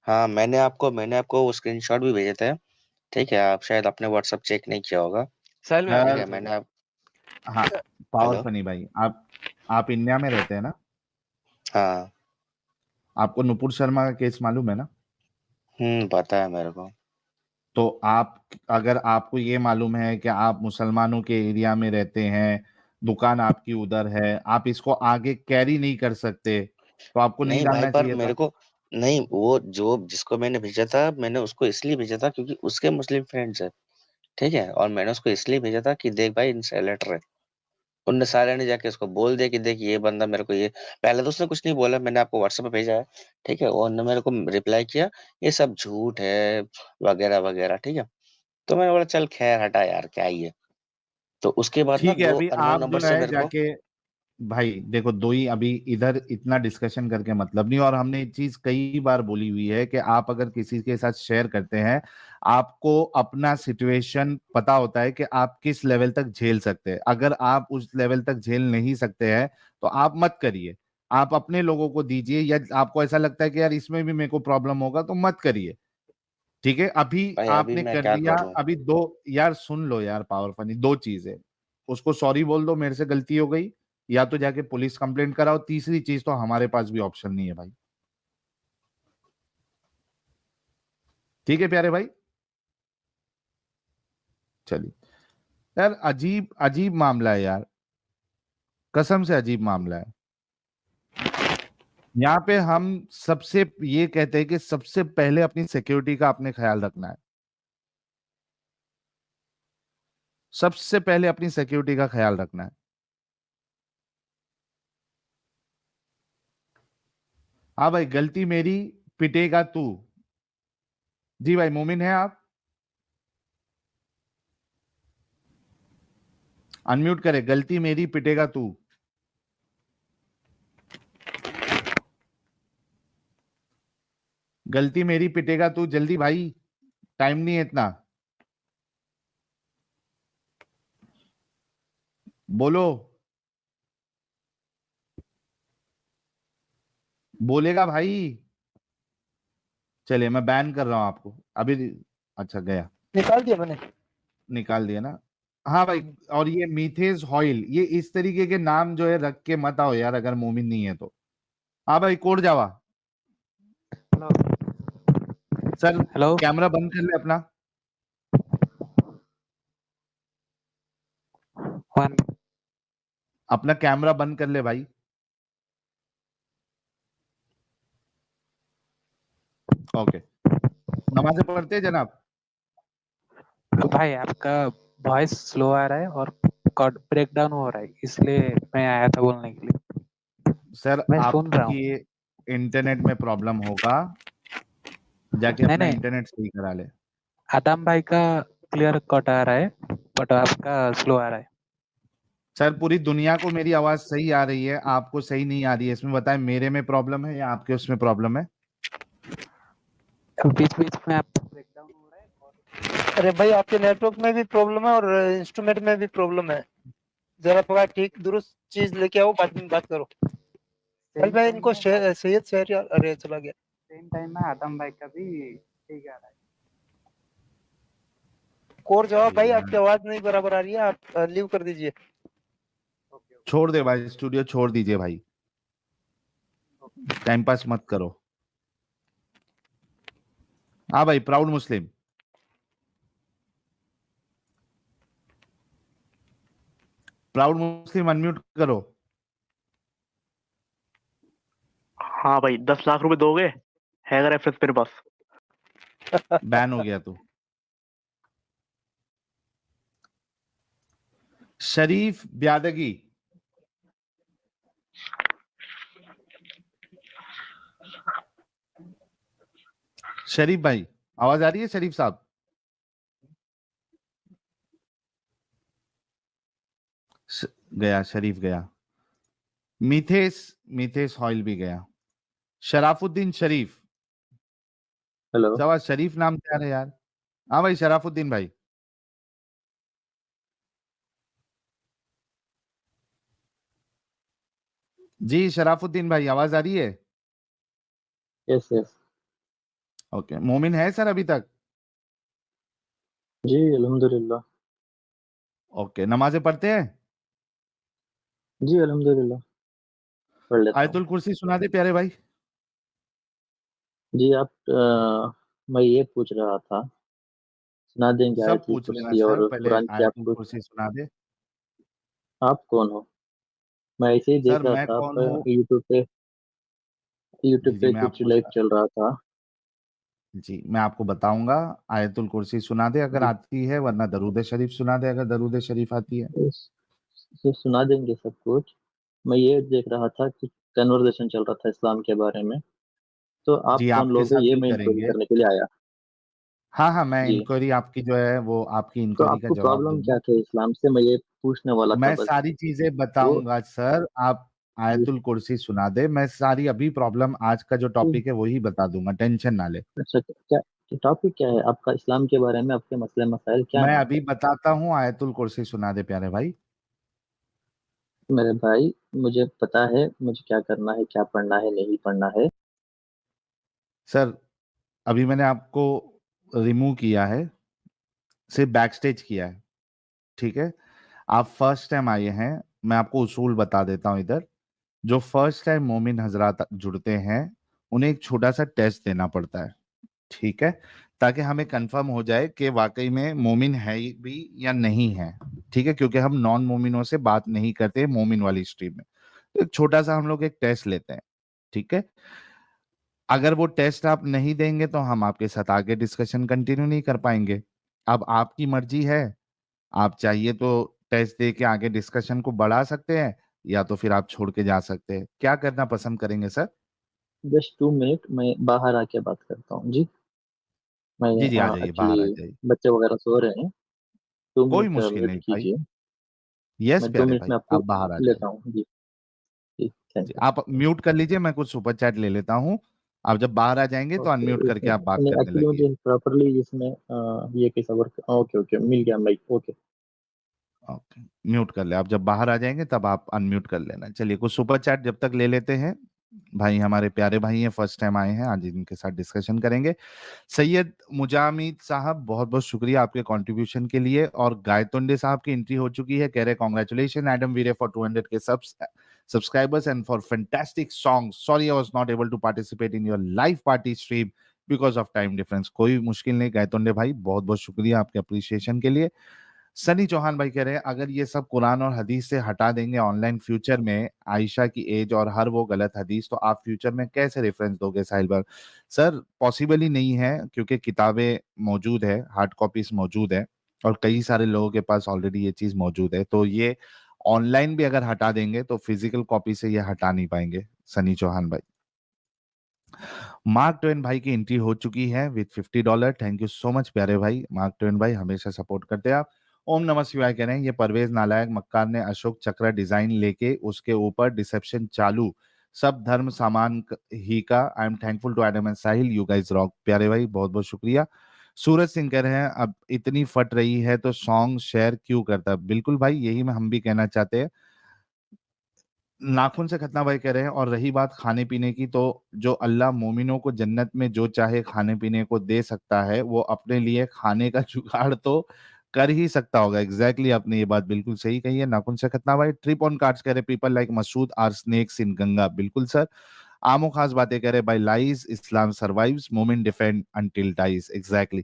हाँ, मैंने आपको वो स्क्रीनशॉट भी भेजे थे, ठीक है। आप शायद आपने व्हाट्सएप चेक नहीं किया होगा, साहिल में आ ठीक गया सर, है। था। हाँ, पावर हेलो। फनी भाई, आप इंडिया में रहते हैं ना? हाँ। आपको नुपुर शर्मा का केस मालूम है ना? पता है मेरे को। तो आप, अगर आपको ये मालूम है कि आप मुसलमानों के एरिया में रहते हैं, दुकान आपकी उधर है, आप इसको आगे कैरी नहीं कर सकते, तो आपको नहीं नहीं भाई, डालना पर चाहिए मेरे था। को नहीं, वो जो जिसको मैंने भेजा था, मैंने उसको इसलिए भेजा था क्योंकि उसके मुस्लिम फ्रेंड्स है, ठीक है। और मैंने उसको इसलिए भेजा था कि देख भाई, इनसे अलर्ट रहे। उनने सारे ने जाके उसको बोल दिया कि देख ये बंदा मेरे को ये, पहले तो उसने कुछ नहीं बोला, मैंने आपको व्हाट्सएप पे भेजा है, ठीक है। और उन्होंने मेरे को रिप्लाई किया, ये सब झूठ है वगैरह वगैरह, ठीक है। तो मैंने बोला चल खैर हटा यार, क्या ही है। तो उसके बाद ना ठीक है, दो अभी अननोन आप नंबर जो से है मेरे को। जाके, भाई देखो, दो ही अभी इधर इतना डिस्कशन करके मतलब नहीं, और हमने एक चीज कई बार बोली हुई है कि आप अगर किसी के साथ शेयर करते हैं, आपको अपना सिचुएशन पता होता है कि आप किस लेवल तक झेल सकते हैं। अगर आप उस लेवल तक झेल नहीं सकते हैं तो आप मत करिए, आप अपने लोगों को दीजिए, या आपको ऐसा लगता है कि यार इसमें भी मेरे को प्रॉब्लम होगा तो मत करिए। ठीक है, अभी भाई अभी आपने मैं कर क्या दिया, करूं। अभी दो, यार सुन लो यार पावर फनी, दो चीजें, उसको सॉरी बोल दो, मेरे से गलती हो गई, या तो जाके पुलिस कंप्लेंट कराओ। तीसरी चीज तो हमारे पास भी ऑप्शन नहीं है भाई। ठीक है प्यारे भाई, चलिए। यार अजीब अजीब मामला है यार, कसम से अजीब मामला है। यहाँ पे हम सबसे ये कहते हैं कि सबसे पहले अपनी सिक्योरिटी का आपने ख्याल रखना है, सबसे पहले अपनी सिक्योरिटी का ख्याल रखना है। हाँ भाई, गलती मेरी, पिटेगा तू। जी भाई, मोमिन है आप? अनम्यूट करे, गलती मेरी, पिटेगा तू। गलती मेरी, पिटेगा तू, जल्दी भाई, टाइम नहीं है इतना, बोलो। बोलेगा भाई। चलिए, मैं बैन कर रहा हूं आपको अभी। अच्छा, गया, निकाल दिया मैंने। निकाल दिया ना? हाँ भाई। और ये मीथेज ऑयल, ये इस तरीके के नाम जो है रख के मत आओ यार, अगर मोमिन नहीं है तो। हाँ भाई, code Java. Hello sir, hello. Camera बंद कर ले अपना। वन। अपना कैमरा बंद कर ले भाई। ओके, नमाज़ें पढ़ते हैं जनाब? भाई आपका वॉइस स्लो आ रहा है और कॉर्ड ब्रेक डाउन हो रहा है, इसलिए मैं आया था बोलने के लिए। सर, मैं सुन रहा हूँ। आपकी इंटरनेट में प्रॉब्लम होगा, जाके नहीं अपना नहीं, इंटरनेट सही करा ले। आदम भाई का क्लियर कट आ रहा है, बट आपका स्लो आ रहा है। सर, पूरी दुनिया को मेरी आवाज सही आ रही है, आपको सही नहीं आ रही है, इसमें बताएं मेरे में प्रॉब्लम है या आपके उसमें प्रॉब्लम है? बीच बीच में आपका ब्रेक डाउन हो रहा है और अरे भाई, आपके नेटवर्क में भी प्रॉब्लम है और इंस्ट्रूमेंट में भी प्रॉब्लम है। जरा थोड़ा ठीक दुरुस्त चीज लेके आओ, बाद में बात करो। कल भाई इनको सैयद शहर, अरे चला गया। सेम टाइम में आदम भाई का भी ठीक आ रहा है। और जवाब भाई, आपकी आवाज नहीं बराबर आ रही है, आप लीव कर दीजिए। छोड़ दे भाई, स्टूडियो छोड़ दीजिए भाई, टाइम पास मत करो। हाँ भाई, प्राउड मुस्लिम। प्राउड मुस्लिम अनम्यूट करो। हाँ भाई, 10 लाख रुपए दोगे? है रेफरेंस मेरे पास। बैन हो गया तू। शरीफ ब्यादगी। शरीफ भाई, आवाज आ रही है शरीफ साहब? गया, शरीफ गया। मिथेस ऑयल भी गया। शराफुद्दीन शरीफ। हेलो। सवा शरीफ नाम क्या है यार? हाँ भाई, शराफुद्दीन भाई। जी शराफुद्दीन भाई, आवाज आ रही है? Yes yes. ओके, मोमिन है सर अभी तक? जी अल्हम्दुलिल्लाह। ओके, नमाजें पढ़ते हैं? जी अल्हम्दुलिल्लाह पढ़ लेता हूँ। आयतुल कुर्सी सुना दे प्यारे भाई। जी आप मैं ये पूछ रहा था, सुना देंगे सब आयतुल पूछ लेना कुर्सी सर, और पहले कुरान की आयतुल आपको? कुर्सी सुना दे। आप कौन हो? मैं ऐसे ही सर देख रहा मैं था, कौन आप हूँ? यूट्यूब जी जी, पे मैं कुछ आपको लाइव चल रहा था। जी मैं आपको बताऊंगा। आयतुल कुर्सी सुना दे अगर जी आती है, वरना दरूद शरीफ सुना दे अगर दरूद शरीफ आती है। सुना देंगे सब कुछ। मैं ये देख रहा था कि कन्वर्सेशन चल रहा था इस्लाम के बारे में, तो आप जी कौन आपके लोग हो साथ ये भी मैं इंक्वायरी करेंगे। करने के लिए आया। हाँ हाँ, मैं जी, इंक्वायरी आपकी जो है वो आपकी तो इंक्वायरी का आपको जवाब प्रॉब्लम क्या दूंगा। था इस्लाम से, मैं ये पूछने वाला था मैं बस। सारी चीजें वो बताऊंगा सर, आप जी, आयतुल कुर्सी सुना दे, मैं सारी अभी प्रॉब्लम आज का जो टॉपिक है वही बता दूंगा, टेंशन ना ले। अच्छा क्या टॉपिक क्या है आपका इस्लाम के बारे में, आपके मसले मसाइल क्या मैं हैं? अभी बताता हूँ, आयतुल कुर्सी सुना दे प्यारे भाई। मेरे भाई, मुझे पता है मुझे क्या करना है, क्या पढ़ना है, नहीं पढ़ना है। सर अभी मैंने आपको रिमूव किया है, सिर्फ बैक स्टेज किया है, ठीक है? आप फर्स्ट टाइम आए हैं, मैं आपको उसूल बता देता हूँ इधर। जो फर्स्ट टाइम मोमिन हजरात जुड़ते हैं, उन्हें एक छोटा सा टेस्ट देना पड़ता है, ठीक है? ताकि हमें कंफर्म हो जाए कि वाकई में मोमिन है भी या नहीं है, ठीक है? क्योंकि हम नॉन मोमिनों से बात नहीं करते मोमिन वाली स्ट्रीम में, तो एक छोटा सा हम लोग एक टेस्ट लेते हैं, ठीक है? अगर वो टेस्ट आप नहीं देंगे तो हम आपके साथ आगे डिस्कशन कंटिन्यू नहीं कर पाएंगे। अब आपकी मर्जी है, आप चाहिए तो टेस्ट दे के आगे डिस्कशन को बढ़ा सकते हैं, या तो फिर आप छोड़ के जा सकते हैं। क्या करना पसंद करेंगे सर? जस्ट 2 मिनट, मैं बाहर आके बात करता हूँ जी। मैं जी जी, आ जाइए, बाहर आ एक्चुअली जाइए। बच्चे वगैरह सो रहे हैं। टू कोई मिनट मुश्किल वेट नहीं भाई। कीजिए। यस मैं दो प्यारे मिनट भाई, में आप आपको बाहर आ जाइए। लेता हूँ जी। जी थैंक जी, यू। आप म्यूट कर लीजिए, मैं कुछ सुपर चैट ले लेता हूँ। आप जब बाहर आ जाएंगे तो ओके अनम्यूट एक करके मिनट, आप बात नहीं करने एक्चुअली लगिए। मुझे प्रॉपरली इसमें ये कैसा वर्क, ओके ओके मिल गया माइक, ओके। ओके, म्यूट कर ले। आप जब बाहर आ जाएंगे तब आप अनम्यूट कर लेना। चलिए, कुछ सुपर चैट जब तक ले लेते हैं। भाई हमारे प्यारे भाई हैं, फर्स्ट टाइम आए हैं, आज इनके साथ डिस्कशन करेंगे। सैयद मुजामिद साहब, बहुत बहुत शुक्रिया आपके कंट्रीब्यूशन के लिए। और गायतुंडे साहब की एंट्री हो चुकी है, कह रहे कॉन्ग्रेचुलेशन एडम वीरे फॉर 200 के subscribers and for fantastic songs. Sorry I was not able to participate in your live party stream because of time difference. कोई मुश्किल नहीं गायतुंडे भाई, बहुत बहुत शुक्रिया आपके अप्रिसिएशन के लिए। सनी चौहान भाई कह रहे हैं अगर ये सब कुरान और हदीस से हटा देंगे ऑनलाइन, फ्यूचर में आयशा की एज और हर वो गलत हदीस, तो आप फ्यूचर में कैसे रेफरेंस दोगे साहिल भाई? सर पॉसिबल ही नहीं है, क्योंकि किताबें मौजूद है, हार्ड कॉपीज मौजूद है, और कई सारे लोगों के पास ऑलरेडी ये चीज मौजूद है। तो ये ऑनलाइन भी अगर हटा देंगे तो फिजिकल कॉपी से ये हटा नहीं पाएंगे सनी चौहान भाई। मार्क ट्वेन भाई की एंट्री हो चुकी है with $50। Thank you so much प्यारे भाई मार्क ट्वेन भाई, हमेशा सपोर्ट करते हैं आप। ओम नमः शिवाय कह रहे हैं ये परवेज नालायक मक्कार ने अशोक चक्र डिजाइन लेके उसके ऊपर डिसेप्शन चालू, सब धर्म सामान ही का। I am thankful to Adam and Sahil, you guys rock. प्यारे भाई बहुत बहुत शुक्रिया। सूरज सिंह कह रहे हैं अब इतनी फट रही है तो सॉन्ग शेयर क्यों करता? बिल्कुल भाई, यही हम भी कहना चाहते हैं। नाखून से खतना भाई कह रहे हैं, और रही बात खाने पीने की, तो जो अल्लाह मोमिनों को जन्नत में जो चाहे खाने पीने को दे सकता है, वो अपने लिए खाने का जुगाड़ तो कर ही सकता होगा। एग्जैक्टली, आपने ये बात बिल्कुल सही कही है। नाखून से खतना भाई। ट्रिप ऑन कार्ड्स कह रहे people like Masood are snakes in Ganga. बिल्कुल सर। आमो खास बातें कह रहे by lies Islam survives, momin defend until dies. Exactly.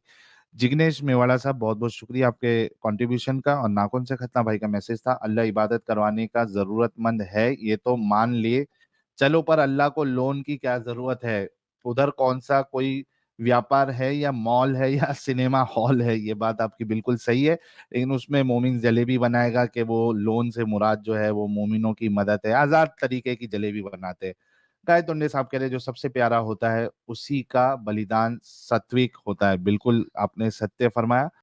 Jignesh Mewada साहब, बहुत बहुत शुक्रिया आपके कंट्रीब्यूशन का। और नाखून से खतना भाई का मैसेज था, अल्लाह इबादत करवाने का जरूरतमंद है ये तो मान लिए चलो, पर अल्लाह को लोन की क्या जरूरत है? उधर कौन सा कोई व्यापार है या मॉल है या सिनेमा हॉल है? ये बात आपकी बिल्कुल सही है, लेकिन उसमें मोमिन जलेबी बनाएगा कि वो लोन से मुराद जो है वो मोमिनों की मदद है? आजाद तरीके की जलेबी बनाते हैं। गाय तोंडे साहब कह रहे जो सबसे प्यारा होता है उसी का बलिदान सात्विक होता है। बिल्कुल आपने सत्य फरमाया।